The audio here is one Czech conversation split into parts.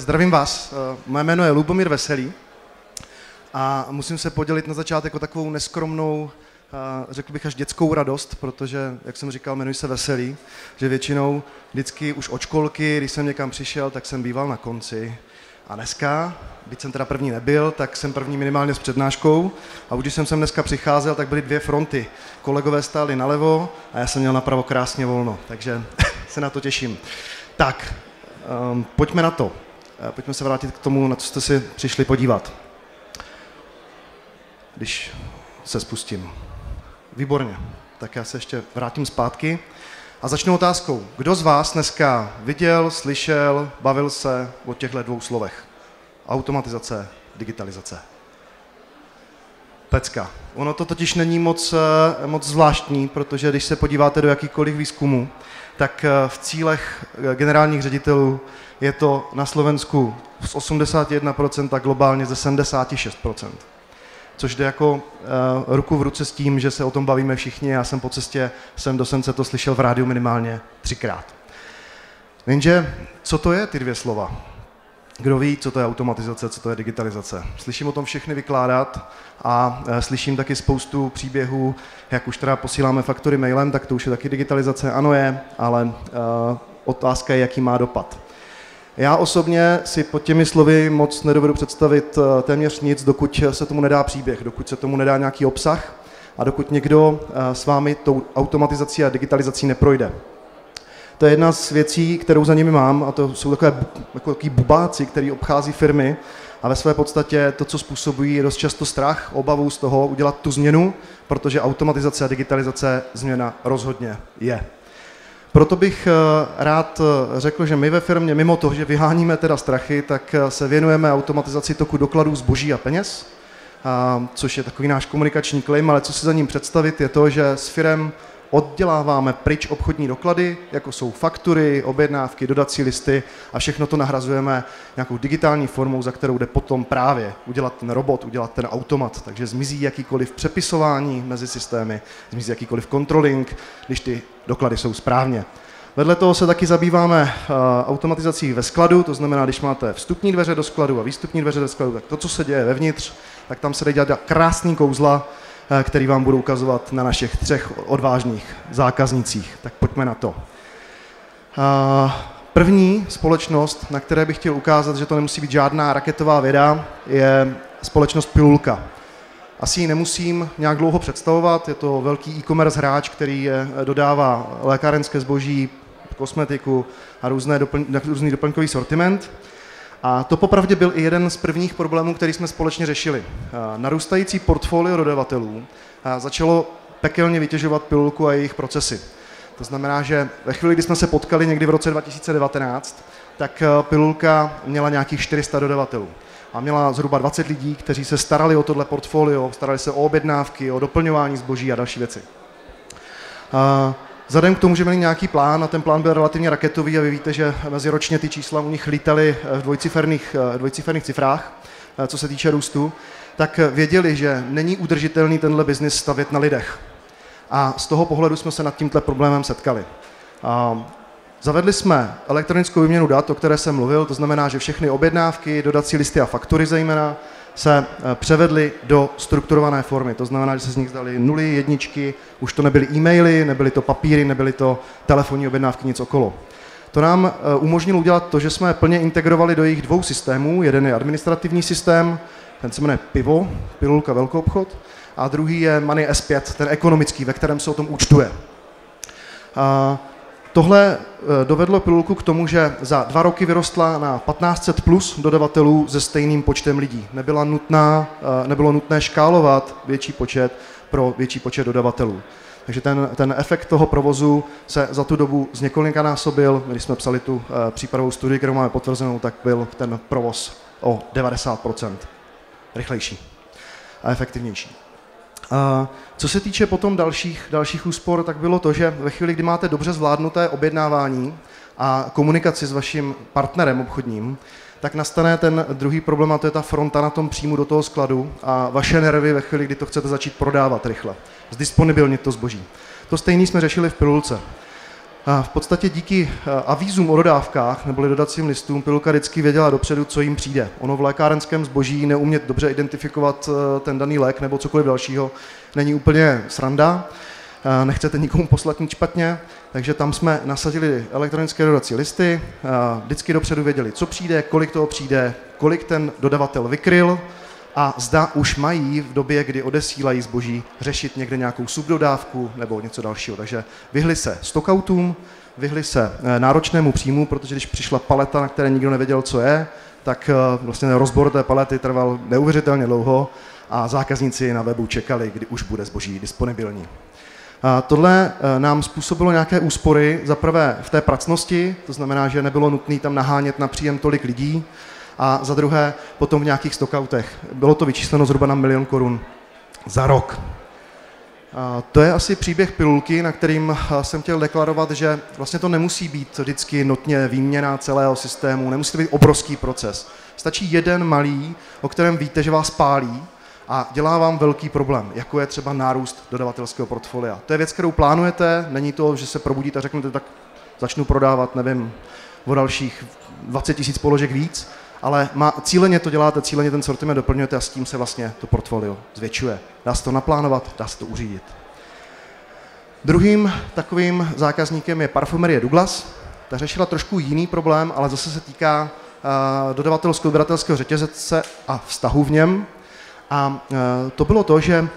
Zdravím vás, moje jméno je Lubomír Veselý a musím se podělit na začátek o takovou neskromnou, řekl bych až dětskou radost, protože, jak jsem říkal, jmenuji se Veselý, že většinou vždycky už od školky, když jsem někam přišel, tak jsem býval na konci. A dneska, byť jsem teda první nebyl, tak jsem první minimálně s přednáškou a už když jsem sem dneska přicházel, tak byly dvě fronty. Kolegové stáli nalevo a já jsem měl napravo krásně volno, takže se na to těším. Tak, pojďme na to. Pojďme se vrátit k tomu, na co jste si přišli podívat. Když se spustím. Výborně. Tak já se ještě vrátím zpátky a začnu otázkou. Kdo z vás dneska viděl, slyšel, bavil se o těchto dvou slovech? Automatizace, digitalizace. Pecka. Ono to totiž není moc zvláštní, protože když se podíváte do jakýkoliv výzkumu, tak v cílech generálních ředitelů je to na Slovensku z 81% a globálně ze 76%. Což jde jako ruku v ruce s tím, že se o tom bavíme všichni. Já jsem po cestě sem do Sence to slyšel v rádiu minimálně 3krát. Jenže, co to je ty dvě slova? Kdo ví, co to je automatizace, co to je digitalizace? Slyším o tom všechny vykládat a slyším taky spoustu příběhů, jak už teda posíláme faktury mailem, tak to už je taky digitalizace. Ano je, ale otázka je, jaký má dopad. Já osobně si pod těmi slovy moc nedovedu představit téměř nic, dokud se tomu nedá příběh, dokud se tomu nedá nějaký obsah a dokud někdo s vámi tou automatizací a digitalizací neprojde. To je jedna z věcí, kterou za nimi mám, a to jsou takový bubáci, který obchází firmy a ve své podstatě to, co způsobují, je dost často strach, obavu z toho udělat tu změnu, protože automatizace a digitalizace změna rozhodně je. Proto bych rád řekl, že my ve firmě, mimo toho, že vyháníme teda strachy, tak se věnujeme automatizaci toku dokladů zboží a peněz, což je takový náš komunikační claim, ale co si za ním představit, je to, že s firem odděláváme pryč obchodní doklady, jako jsou faktury, objednávky, dodací listy a všechno to nahrazujeme nějakou digitální formou, za kterou jde potom právě udělat ten robot, udělat ten automat. Takže zmizí jakýkoliv přepisování mezi systémy, zmizí jakýkoliv controlling, když ty doklady jsou správně. Vedle toho se taky zabýváme automatizací ve skladu, to znamená, když máte vstupní dveře do skladu a výstupní dveře do skladu, tak to, co se děje vevnitř, tak tam se dají dělat krásný kouzla, který vám budu ukazovat na našich 3 odvážných zákaznicích. Tak pojďme na to. První společnost, na které bych chtěl ukázat, že to nemusí být žádná raketová věda, je společnost Pilulka. Asi ji nemusím nějak dlouho představovat, je to velký e-commerce hráč, který dodává lékárenské zboží, kosmetiku a různý doplňkový sortiment. A to popravdě byl i jeden z prvních problémů, který jsme společně řešili. Narůstající portfolio dodavatelů začalo pekelně vytěžovat Pilulku a jejich procesy. To znamená, že ve chvíli, kdy jsme se potkali někdy v roce 2019, tak Pilulka měla nějakých 400 dodavatelů. A měla zhruba 20 lidí, kteří se starali o tohle portfolio, starali se o objednávky, o doplňování zboží a další věci. Vzhledem k tomu, že měli nějaký plán a ten plán byl relativně raketový a vy víte, že meziročně ty čísla u nich lítaly v dvojciferných cifrách, co se týče růstu, tak věděli, že není udržitelný tenhle biznis stavět na lidech. A z toho pohledu jsme se nad tímhle problémem setkali. Zavedli jsme elektronickou výměnu dat, o které jsem mluvil, to znamená, že všechny objednávky, dodací listy a faktury zejména se převedly do strukturované formy. To znamená, že se z nich daly nuly, jedničky, už to nebyly e-maily, nebyly to papíry, nebyly to telefonní objednávky, nic okolo. To nám umožnilo udělat to, že jsme plně integrovali do jejich 2 systémů. Jeden je administrativní systém, ten se jmenuje Pivo, Pilulka velkoobchod, a druhý je Money S5, ten ekonomický, ve kterém se o tom účtuje. Tohle dovedlo Pilulku k tomu, že za 2 roky vyrostla na 1500 plus dodavatelů se stejným počtem lidí. Nebylo nutné škálovat větší počet pro větší počet dodavatelů. Takže ten efekt toho provozu se za tu dobu zněkolikanásobil. Když jsme psali tu případovou studii, kterou máme potvrzenou, tak byl ten provoz o 90% rychlejší a efektivnější. Co se týče potom dalších úspor, tak bylo to, že ve chvíli, kdy máte dobře zvládnuté objednávání a komunikaci s vaším partnerem obchodním, tak nastane ten druhý problém, a to je ta fronta na tom příjmu do toho skladu a vaše nervy ve chvíli, kdy to chcete začít prodávat rychle, zdisponibilnit to zboží. To stejné jsme řešili v Pilulce. V podstatě díky avízům o dodávkách neboli dodacím listům pilulka vždycky věděla dopředu, co jim přijde. Ono v lékárenském zboží neumět dobře identifikovat ten daný lék nebo cokoliv dalšího není úplně sranda. Nechcete nikomu poslat nic špatně, takže tam jsme nasadili elektronické dodací listy, vždycky dopředu věděli, co přijde, kolik toho přijde, kolik ten dodavatel vykryl a zda už mají v době, kdy odesílají zboží, řešit někde nějakou subdodávku nebo něco dalšího. Takže vyhli se stockoutům, vyhli se náročnému příjmu, protože když přišla paleta, na které nikdo nevěděl, co je, tak vlastně rozbor té palety trval neuvěřitelně dlouho a zákazníci na webu čekali, kdy už bude zboží disponibilní. Tohle nám způsobilo nějaké úspory, za prvé v té pracnosti, to znamená, že nebylo nutné tam nahánět na příjem tolik lidí, a za druhé potom v nějakých stockoutech. Bylo to vyčísleno zhruba na 1 000 000 korun za rok. To je asi příběh pilulky, na kterým jsem chtěl deklarovat, že vlastně to nemusí být vždycky notně výměna celého systému, nemusí to být obrovský proces. Stačí jeden malý, o kterém víte, že vás pálí a dělá vám velký problém, jako je třeba nárůst dodavatelského portfolia. To je věc, kterou plánujete, není to, že se probudíte a řeknete, tak začnu prodávat, nevím, o dalších 20 000 položek víc, ale cíleně to děláte, cíleně ten sortiment doplňujete a s tím se vlastně to portfolio zvětšuje. Dá se to naplánovat, dá se to uřídit. Druhým takovým zákazníkem je parfumerie Douglas. Ta řešila trošku jiný problém, ale zase se týká dodavatelsko-odběratelského řetězce a vztahu v něm. A to bylo to, že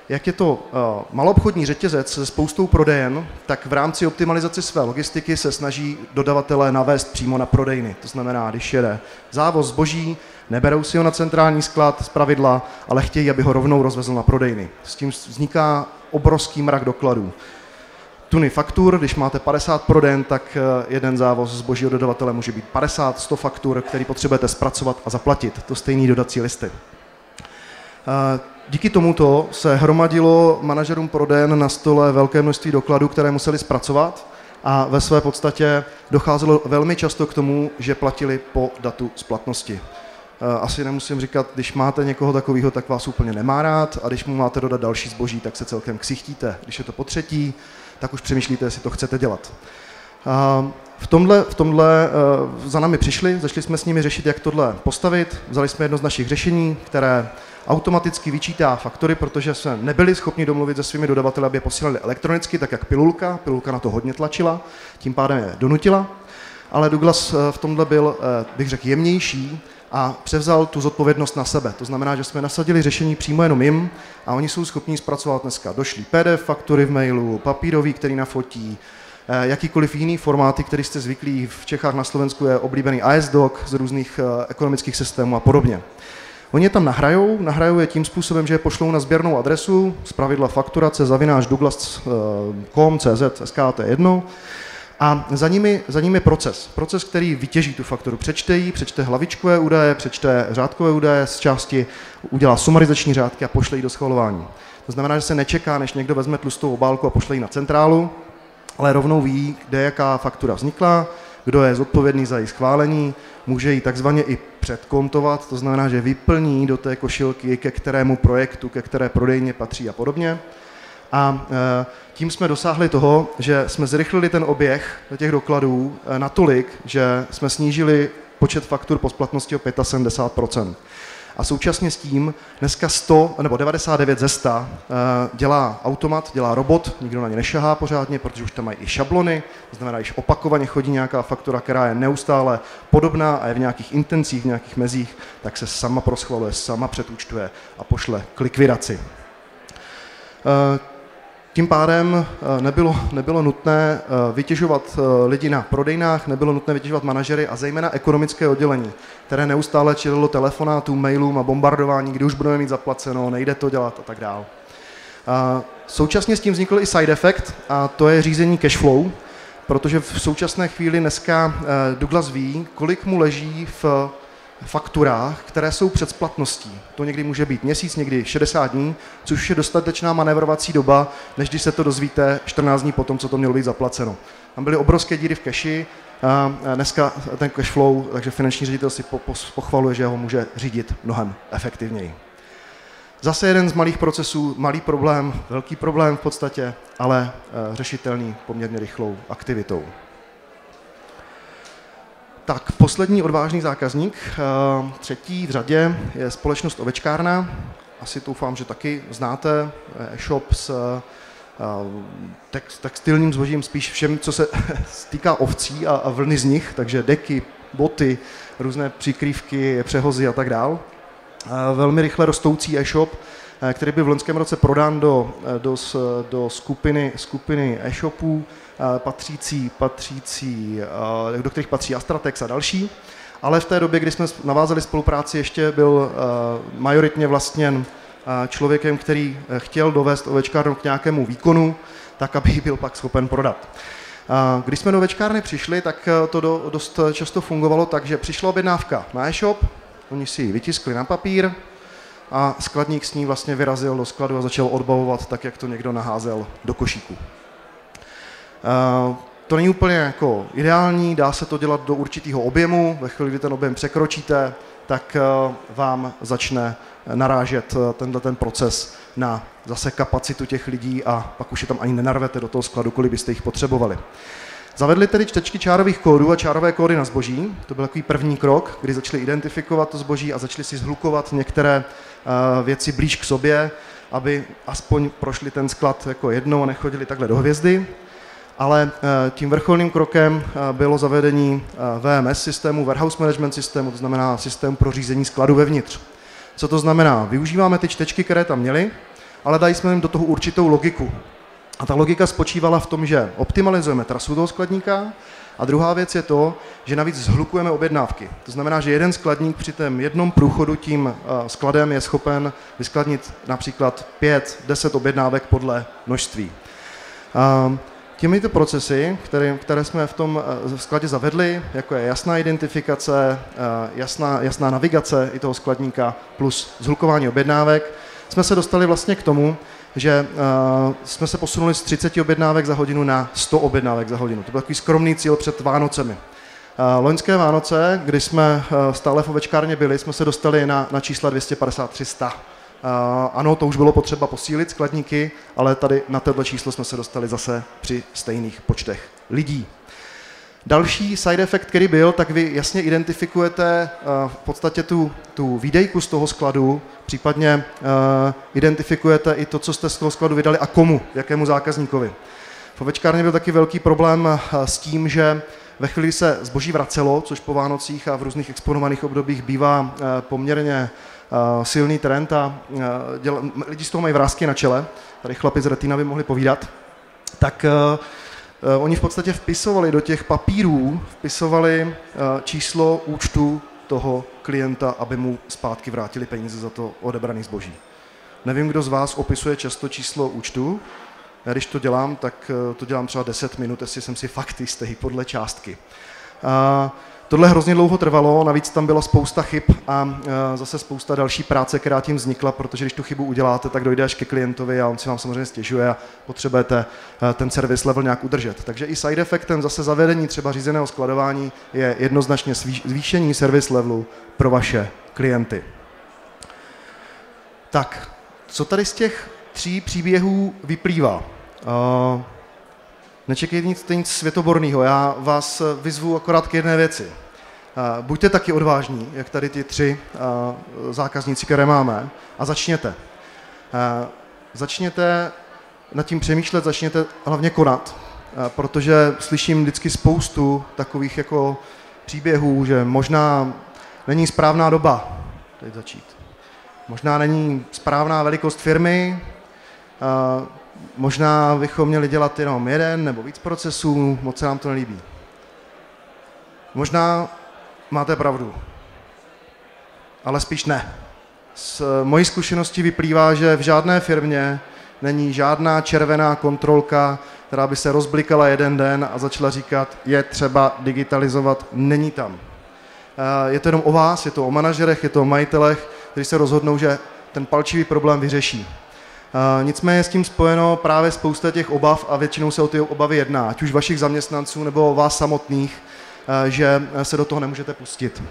jak je to maloobchodní řetězec se spoustou prodejen, tak v rámci optimalizace své logistiky se snaží dodavatelé navést přímo na prodejny. To znamená, když jede závoz zboží, neberou si ho na centrální sklad zpravidla, ale chtějí, aby ho rovnou rozvezl na prodejny. S tím vzniká obrovský mrak dokladů. Tuny faktur, když máte 50 prodejen, tak jeden závoz zboží od dodavatele může být 50-100 faktur, který potřebujete zpracovat a zaplatit. To stejný dodací listy. Díky tomuto se hromadilo manažerům prodejen na stole velké množství dokladů, které museli zpracovat a ve své podstatě docházelo velmi často k tomu, že platili po datu splatnosti. Asi nemusím říkat, když máte někoho takového, tak vás úplně nemá rád a když mu máte dodat další zboží, tak se celkem ksichtíte. Když je to po třetí, tak už přemýšlíte, jestli to chcete dělat. V tomhle za námi přišli, začali jsme s nimi řešit, jak tohle postavit. Vzali jsme jedno z našich řešení, které automaticky vyčítá faktory, protože jsme nebyli schopni domluvit se svými dodavateli, aby je posílali elektronicky, tak jak pilulka. Pilulka na to hodně tlačila, tím pádem je donutila. Ale Douglas v tomhle byl, bych řekl, jemnější a převzal tu zodpovědnost na sebe. To znamená, že jsme nasadili řešení přímo jenom jim a oni jsou schopni zpracovat dneska došlý PDF faktury v mailu, papírový, který nafotí, jakýkoliv jiný formáty, který jste zvyklí v Čechách, na Slovensku je oblíbený ASDoc z různých ekonomických systémů a podobně. Oni je tam nahrajou je tím způsobem, že je pošlou na sběrnou adresu, zpravidla fakturace @douglas.com.cz, SK, to je jedno, a za nimi je proces, který vytěží tu fakturu, přečte hlavičkové údaje, přečte řádkové údaje z části, udělá sumarizační řádky a pošle ji do schvalování. To znamená, že se nečeká, než někdo vezme tlustou obálku a pošle ji na centrálu, ale rovnou ví, kde jaká faktura vznikla, kdo je zodpovědný za její schválení, může ji takzvaně i předkontovat, to znamená, že vyplní do té košilky, ke kterému projektu, ke které prodejně patří a podobně. A tím jsme dosáhli toho, že jsme zrychlili ten oběh těch dokladů natolik, že jsme snížili počet faktur po splatnosti o 75%. A současně s tím dneska 100 nebo 99 ze 100 dělá automat, dělá robot, nikdo na ně nešahá pořádně, protože už tam mají i šablony, to znamená, když opakovaně chodí nějaká faktura, která je neustále podobná a je v nějakých intencích, v nějakých mezích, tak se sama proschvaluje, sama předúčtuje a pošle k likvidaci. Tím pádem nebylo nutné vytěžovat lidi na prodejnách, nebylo nutné vytěžovat manažery a zejména ekonomické oddělení, které neustále čelilo telefonátům, mailům a bombardování, kdy už budeme mít zaplaceno, nejde to dělat a tak dál. Současně s tím vznikl i side effect a to je řízení cash flow, protože v současné chvíli dneska Douglas ví, kolik mu leží v fakturách, které jsou před splatností. To někdy může být měsíc, někdy 60 dní, což je dostatečná manévrovací doba, než když se to dozvíte 14 dní potom, co to mělo být zaplaceno. Tam byly obrovské díry v cashi, dneska ten cash flow, takže finanční ředitel si pochvaluje, že ho může řídit mnohem efektivněji. Zase jeden z malých procesů, malý problém, velký problém v podstatě, ale řešitelný poměrně rychlou aktivitou. Tak, poslední odvážný zákazník, třetí v řadě, je společnost Ovečkárna. Asi doufám, že taky znáte, e-shop s textilním zbožím, spíš všem, co se týká ovcí a vlny z nich, takže deky, boty, různé přikrývky, přehozy a tak dál. Velmi rychle rostoucí e-shop, který byl v loňském roce prodán do skupiny e-shopů, do kterých patří Astratex a další. Ale v té době, kdy jsme navázali spolupráci, ještě byl majoritně vlastněn člověkem, který chtěl dovést Ovečkárnu k nějakému výkonu, tak aby ji byl pak schopen prodat. Když jsme do Ovečkárny přišli, tak to dost často fungovalo tak, že přišla objednávka na e-shop, oni si ji vytiskli na papír a skladník s ní vlastně vyrazil do skladu a začal odbavovat tak, jak to někdo naházel do košíku. To není úplně jako ideální, dá se to dělat do určitého objemu, ve chvíli, kdy ten objem překročíte, tak vám začne narážet ten proces na zase kapacitu těch lidí a pak už je tam ani nenarvete do toho skladu, kolik byste jich potřebovali. Zavedli tedy čtečky čárových kódů a čárové kódy na zboží. To byl takový první krok, kdy začali identifikovat to zboží a začali si zhlukovat některé věci blíž k sobě, aby aspoň prošli ten sklad jako jednou a nechodili takhle do hvězdy. Ale tím vrcholným krokem bylo zavedení VMS systému, Warehouse Management systému, to znamená systém pro řízení skladu vevnitř. Co to znamená? Využíváme ty čtečky, které tam měli, ale dali jsme jim do toho určitou logiku. A ta logika spočívala v tom, že optimalizujeme trasu toho skladníka a druhá věc je to, že navíc zhlukujeme objednávky. To znamená, že jeden skladník při tom jednom průchodu tím skladem je schopen vyskladnit například 5-10 objednávek podle množství. Těmito procesy, které jsme v tom skladě zavedli, jako je jasná identifikace, jasná navigace i toho skladníka plus zhlukování objednávek, jsme se dostali vlastně k tomu, že jsme se posunuli z 30 objednávek za hodinu na 100 objednávek za hodinu. To byl takový skromný cíl před Vánocemi. Loňské Vánoce, kdy jsme stále v Ovečkárně byli, jsme se dostali na čísla 250-300. Ano, to už bylo potřeba posílit skladníky, ale tady na tohle číslo jsme se dostali zase při stejných počtech lidí. Další side effect, který byl, tak vy jasně identifikujete v podstatě tu výdejku z toho skladu, případně identifikujete i to, co jste z toho skladu vydali a komu, jakému zákazníkovi. V Ovečkárně byl taky velký problém s tím, že ve chvíli se zboží vracelo, což po Vánocích a v různých exponovaných obdobích bývá poměrně silný trend a lidi z toho mají vrásky na čele, tady chlapi z Retina by mohli povídat, tak oni v podstatě vpisovali do těch papírů, číslo účtu toho klienta, aby mu zpátky vrátili peníze za to odebrané zboží. Nevím, kdo z vás opisuje často číslo účtu. Já když to dělám, tak to dělám třeba 10 minut, jestli jsem si fakt jistý podle částky. Tohle hrozně dlouho trvalo, navíc tam byla spousta chyb a zase spousta další práce, která tím vznikla, protože když tu chybu uděláte, tak dojde až ke klientovi a on si vám samozřejmě stěžuje a potřebujete ten service level nějak udržet. Takže i side effectem zase zavedení třeba řízeného skladování je jednoznačně zvýšení service levelu pro vaše klienty. Tak, co tady z těch 3 příběhů vyplývá? Nečekejte nic světoborného, já vás vyzvu akorát k jedné věci. Buďte taky odvážní, jak tady ty 3 zákazníci, které máme, a začněte. Začněte nad tím přemýšlet, začněte hlavně konat, protože slyším vždycky spoustu takových jako příběhů, že možná není správná doba teď začít. Možná není správná velikost firmy, možná bychom měli dělat jenom jeden nebo víc procesů, moc se nám to nelíbí. Možná máte pravdu, ale spíš ne. Z mojí zkušenosti vyplývá, že v žádné firmě není žádná červená kontrolka, která by se rozblikala jeden den a začala říkat, je třeba digitalizovat, není tam. Je to jenom o vás, je to o manažerech, je to o majitelech, kteří se rozhodnou, že ten palčivý problém vyřeší. Nicméně s tím spojeno právě spousta těch obav a většinou se o ty obavy jedná, ať už vašich zaměstnanců nebo vás samotných, že se do toho nemůžete pustit.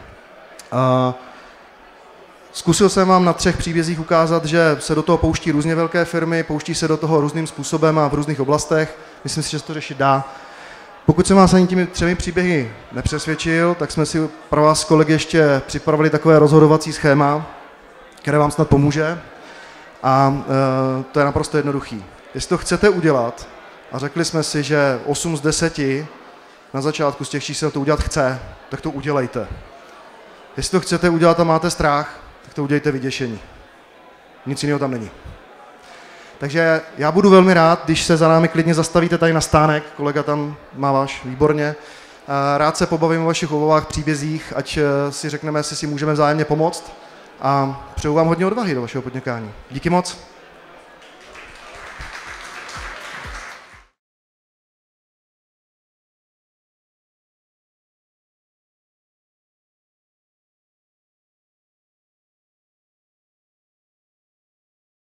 Zkusil jsem vám na 3 příbězích ukázat, že se do toho pouští různě velké firmy, pouští se do toho různým způsobem a v různých oblastech. Myslím si, že se to řešit dá. Pokud jsem vás ani těmi 3 příběhy nepřesvědčil, tak jsme si pro vás kolegy ještě připravili takové rozhodovací schéma, které vám snad pomůže. A to je naprosto jednoduchý. Jestli to chcete udělat, a řekli jsme si, že 8 z 10 na začátku z těch čísel to udělat chce, tak to udělejte. Jestli to chcete udělat a máte strach, tak to udělejte vyděšení. Nic jiného tam není. Takže já budu velmi rád, když se za námi klidně zastavíte tady na stánek, kolega tam má váš, výborně. Rád se pobavím o vašich obavách, příbězích, ať si řekneme, jestli si můžeme vzájemně pomoct. A přeju vám hodně odvahy do vašeho podnikání. Díky moc.